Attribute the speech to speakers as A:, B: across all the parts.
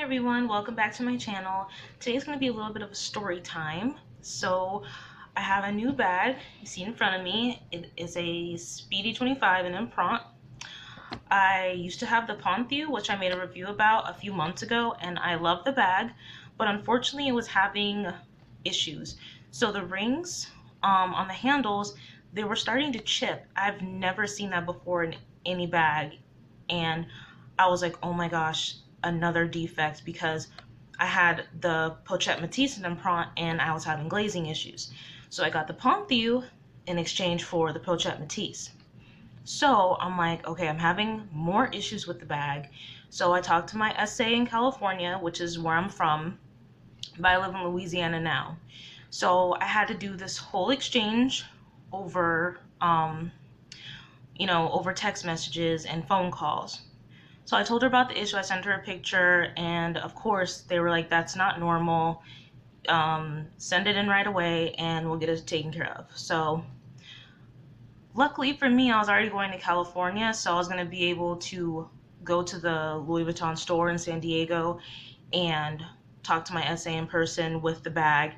A: Everyone, welcome back to my channel. Today's going to be a little bit of a story time. So I have a new bag you see in front of me. It is a Speedy 25 in Imprint. I used to have the Ponthieu, which I made a review about a few months ago, and I love the bag, but unfortunately it was having issues. So the rings on the handles, they were starting to chip. I've never seen that before in any bag, and I was like, oh my gosh, another defect, because I had the Pochette Matisse in Imprint and I was having glazing issues. So I got the Ponthieu in exchange for the Pochette Matisse. So I'm like, okay, I'm having more issues with the bag. So I talked to my SA in California, which is where I'm from, but I live in Louisiana now. So I had to do this whole exchange over, over text messages and phone calls. So I told her about the issue. I sent her a picture, and of course they were like, that's not normal. Send it in right away and we'll get it taken care of. So luckily for me, I was already going to California, so I was going to be able to go to the Louis Vuitton store in San Diego and talk to my SA in person with the bag.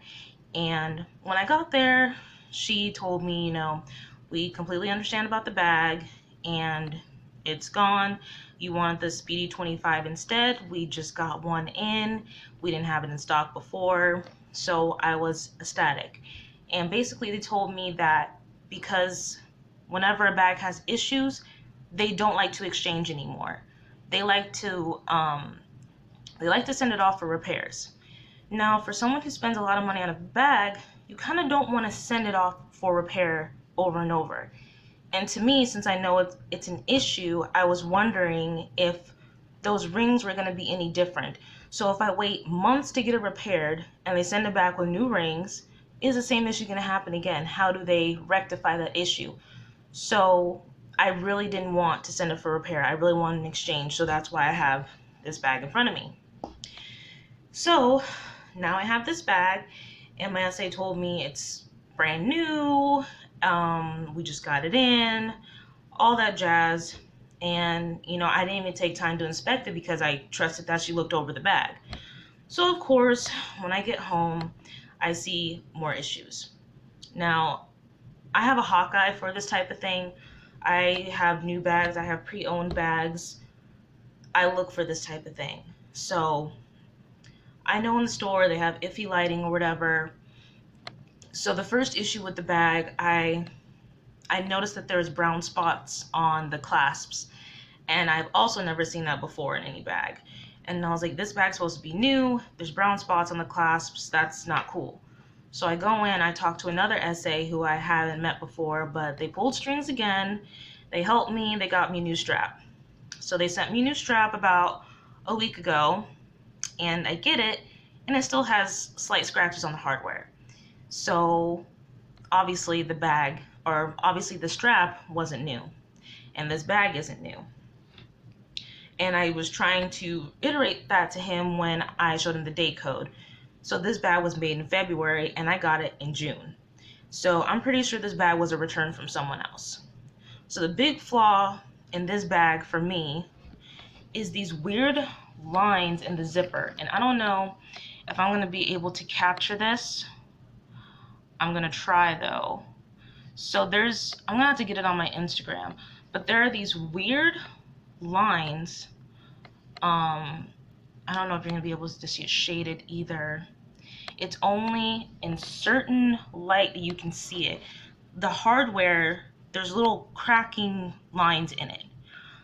A: And when I got there, she told me, we completely understand about the bag and it's gone. You want the Speedy 25 instead. We just got one in. We didn't have it in stock before. So I was ecstatic. And basically they told me that because whenever a bag has issues, they don't like to exchange anymore. They like to send it off for repairs. Now, for someone who spends a lot of money on a bag, you kind of don't want to send it off for repair over and over. And to me, since I know it's an issue, I was wondering if those rings were going to be any different. So if I wait months to get it repaired and they send it back with new rings, is the same issue going to happen again? How do they rectify that issue? So I really didn't want to send it for repair. I really wanted an exchange. So that's why I have this bag in front of me. So now I have this bag, and my SA told me it's brand new. We just got it in, all that jazz. And, I didn't even take time to inspect it because I trusted that she looked over the bag. So, of course, when I get home, I see more issues. Now, I have a hawk eye for this type of thing. I have new bags. I have pre-owned bags. I look for this type of thing. So, I know in the store they have iffy lighting or whatever. So the first issue with the bag, I noticed that there's brown spots on the clasps, and I've also never seen that before in any bag. And I was like, this bag's supposed to be new, there's brown spots on the clasps, that's not cool. So I go in, I talk to another SA who I haven't met before, but they pulled strings again, they helped me, they got me a new strap. So they sent me a new strap about a week ago, and I get it, and it still has slight scratches on the hardware. So obviously the strap wasn't new, and this bag isn't new. And I was trying to iterate that to him when I showed him the date code. So this bag was made in February and I got it in June. So I'm pretty sure this bag was a return from someone else. So the big flaw in this bag for me is these weird lines in the zipper. And I don't know if I'm going to be able to capture this. I'm gonna try though. So I'm gonna have to get it on my Instagram, but there are these weird lines. I don't know if you're gonna be able to see it shaded either. It's only in certain light that you can see it. The hardware, there's little cracking lines in it.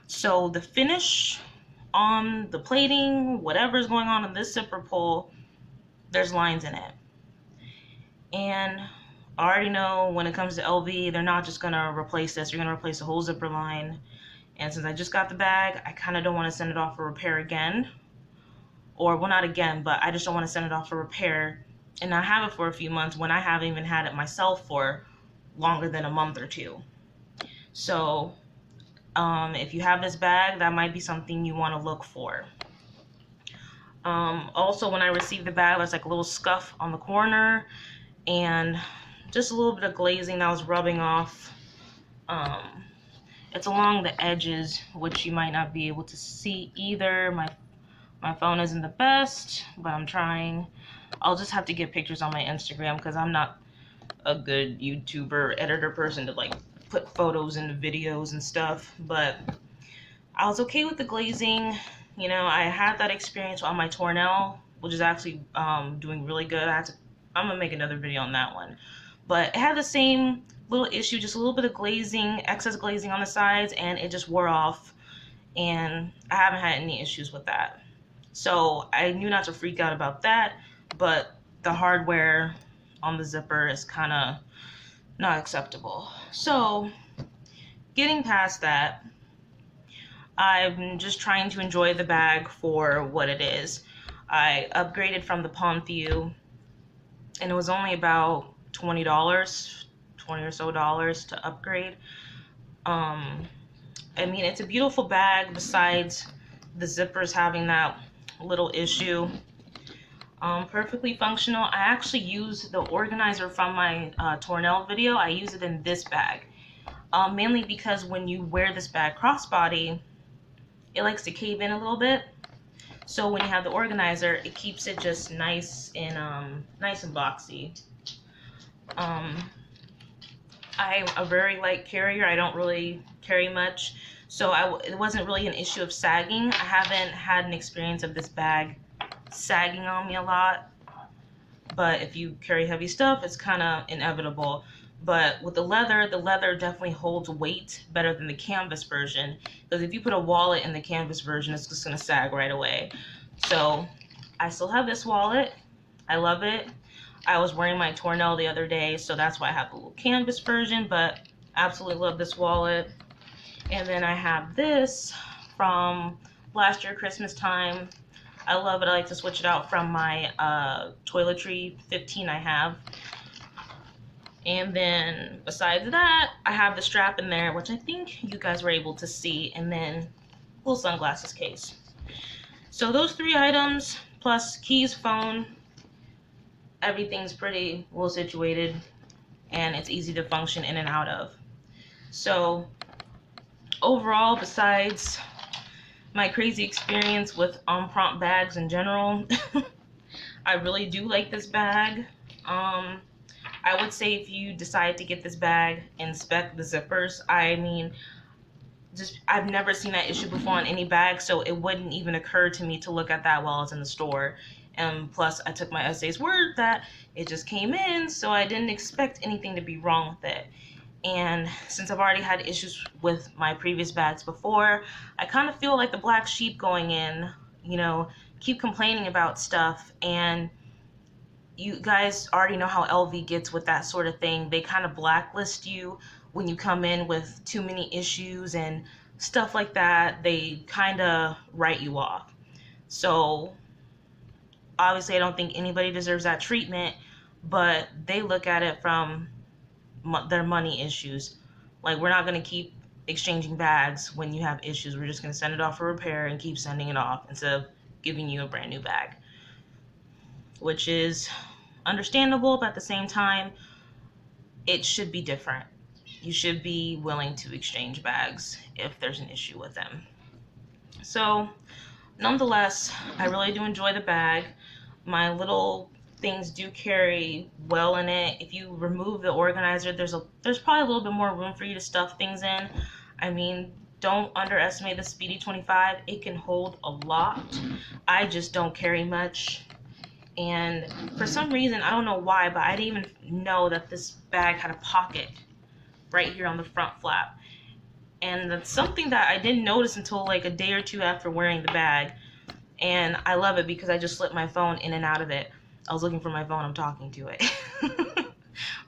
A: So the finish on the plating, whatever's going on in this zipper pull, there's lines in it. And I already know when it comes to LV, they're not just going to replace this. You're going to replace the whole zipper line. And since I just got the bag, I kind of don't want to send it off for repair again. Or, well, not again, but I just don't want to send it off for repair and not have it for a few months when I haven't even had it myself for longer than a month or two. So, if you have this bag, that might be something you want to look for. Also, when I received the bag, there's like a little scuff on the corner and just a little bit of glazing that was rubbing off. It's along the edges, which you might not be able to see either. My My phone isn't the best, but I'm trying. I'll just have to get pictures on my Instagram because I'm not a good YouTuber editor person to like put photos into videos and stuff. But I was okay with the glazing. You know, I had that experience on my Tornell, which is actually doing really good. I'm gonna make another video on that one. But it had the same little issue, just a little bit of glazing, excess glazing on the sides, and it just wore off. And I haven't had any issues with that. So I knew not to freak out about that, but the hardware on the zipper is kind of not acceptable. So getting past that, I'm just trying to enjoy the bag for what it is. I upgraded from the Ponthieu, and it was only about $20, $20 or so to upgrade. I mean, it's a beautiful bag besides the zippers having that little issue. Perfectly functional. I actually use the organizer from my Tornell video. I use it in this bag. Mainly because when you wear this bag crossbody, it likes to cave in a little bit. So when you have the organizer, it keeps it just nice and boxy. I'm a very light carrier. I don't really carry much. So it wasn't really an issue of sagging. I haven't had an experience of this bag sagging on me a lot. But if you carry heavy stuff, it's kind of inevitable. But with the leather definitely holds weight better than the canvas version. Because if you put a wallet in the canvas version, it's just going to sag right away. So I still have this wallet. I love it. I was wearing my Tornell the other day, so that's why I have the little canvas version. But absolutely love this wallet. And then I have this from last year Christmas time. I love it. I like to switch it out from my toiletry 15 I have. And then besides that, I have the strap in there, which I think you guys were able to see, and then little sunglasses case. So those 3 items plus keys, phone, everything's pretty well situated, and it's easy to function in and out of. So overall, besides my crazy experience with on-prompt bags in general, I really do like this bag. I would say if you decide to get this bag, inspect the zippers. I mean, I've never seen that issue before on any bag, so it wouldn't even occur to me to look at that while I was in the store. And plus, I took my SA's word that it just came in, so I didn't expect anything to be wrong with it. And since I've already had issues with my previous bags before, I kind of feel like the black sheep going in, you know, keep complaining about stuff. And you guys already know how LV gets with that sort of thing. They kind of blacklist you when you come in with too many issues and stuff like that. They kind of write you off. So obviously I don't think anybody deserves that treatment, but they look at it from their money issues. Like, we're not going to keep exchanging bags when you have issues. We're just going to send it off for repair and keep sending it off instead of giving you a brand new bag, which is understandable, but at the same time, it should be different. You should be willing to exchange bags if there's an issue with them. So nonetheless, I really do enjoy the bag. My little things do carry well in it. If you remove the organizer, there's probably a little bit more room for you to stuff things in. I mean, don't underestimate the Speedy 25. It can hold a lot. I just don't carry much. And for some reason, I don't know why, but I didn't even know that this bag had a pocket right here on the front flap. And that's something that I didn't notice until like a day or two after wearing the bag. And I love it because I just slip my phone in and out of it. I was looking for my phone, I'm talking to it.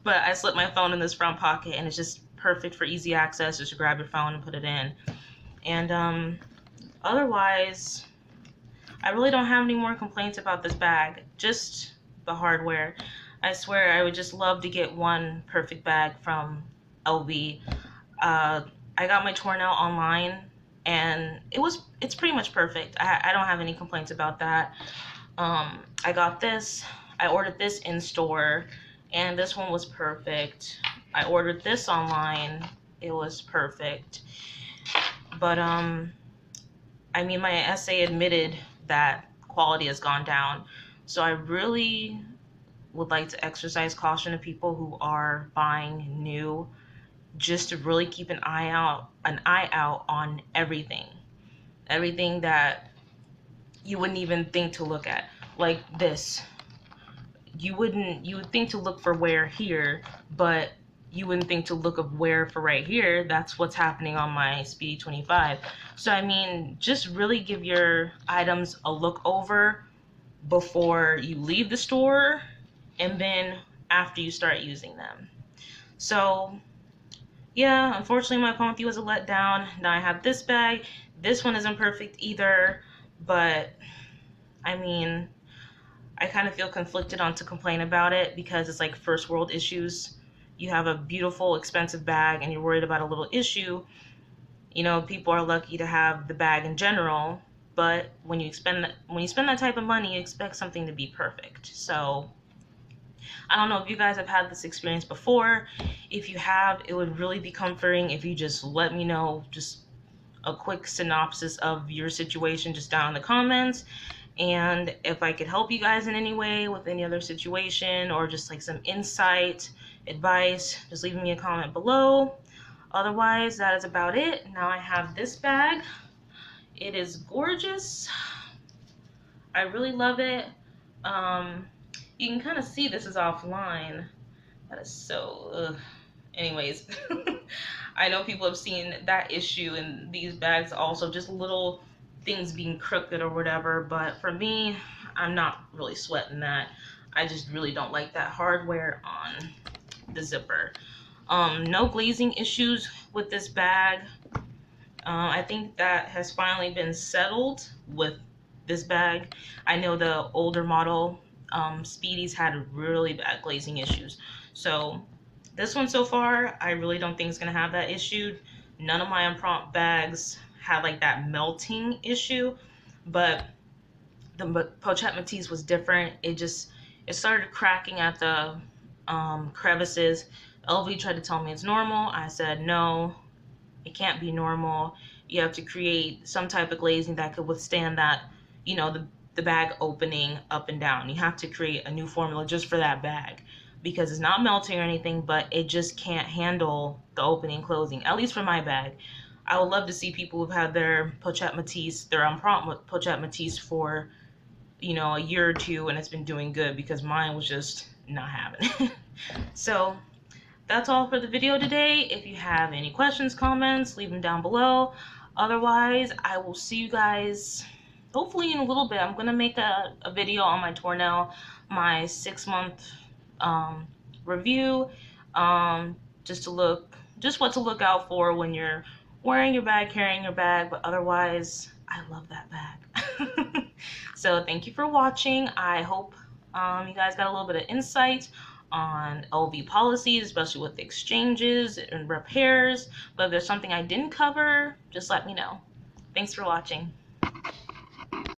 A: But I slipped my phone in this front pocket, and it's just perfect for easy access. Just grab your phone and put it in. And otherwise, I really don't have any more complaints about this bag. Just the hardware. I swear I would just love to get one perfect bag from LV. I got my Tornell online, and it's pretty much perfect. I don't have any complaints about that. I got this. I ordered this in store, and this one was perfect. I ordered this online. It was perfect. But I mean, my SA admitted that quality has gone down. So I really would like to exercise caution to people who are buying new, just to really keep an eye out on everything that you wouldn't even think to look at. Like this, you would think to look for wear here, but you wouldn't think to look of wear for right here. That's what's happening on my Speedy 25. So I mean, just really give your items a look over before you leave the store, and then after you start using them. So yeah, unfortunately my Ponthieu was a letdown. Now I have this bag. This one isn't perfect either, but I mean, I kind of feel conflicted on to complain about it, because it's like first world issues. You have a beautiful, expensive bag and you're worried about a little issue. You know, people are lucky to have the bag in general, but when you spend that type of money, you expect something to be perfect. So I don't know if you guys have had this experience before. If you have, it would really be comforting if you just let me know just a quick synopsis of your situation just down in the comments. And if I could help you guys in any way with any other situation, or just like some insight, advice, just leave me a comment below. Otherwise, that is about it. Now I have this bag. It is gorgeous. I really love it. You can kind of see this is offline. That is so, anyways. I know people have seen that issue in these bags also, just little things being crooked or whatever, but for me, I'm not really sweating that. I just really don't like that hardware on the zipper. No glazing issues with this bag. I think that has finally been settled with this bag. I know the older model Speedies had really bad glazing issues. So this one so far, I really don't think it's gonna have that issue. None of my Unprompt bags had like that melting issue, but the Pochette Matisse was different. It started cracking at the crevices. LV tried to tell me it's normal. I said no, it can't be normal. You have to create some type of glazing that could withstand that, you know, the bag opening up and down. You have to create a new formula just for that bag, because it's not melting or anything, but it just can't handle the opening and closing, at least for my bag. I would love to see people who've had their Pochette Matisse, their Unprompt Pochette Matisse for, you know, a year or two, and it's been doing good, because mine was just not having it. So that's all for the video today. If you have any questions, comments, leave them down below. Otherwise, I will see you guys hopefully in a little bit. I'm gonna make a video on my Tournelle, my 6-month review, just what to look out for when you're wearing your bag, carrying your bag. But otherwise, I love that bag. So thank you for watching. I hope you guys got a little bit of insight on LV policies, especially with exchanges and repairs. But if there's something I didn't cover, just let me know. Thanks for watching.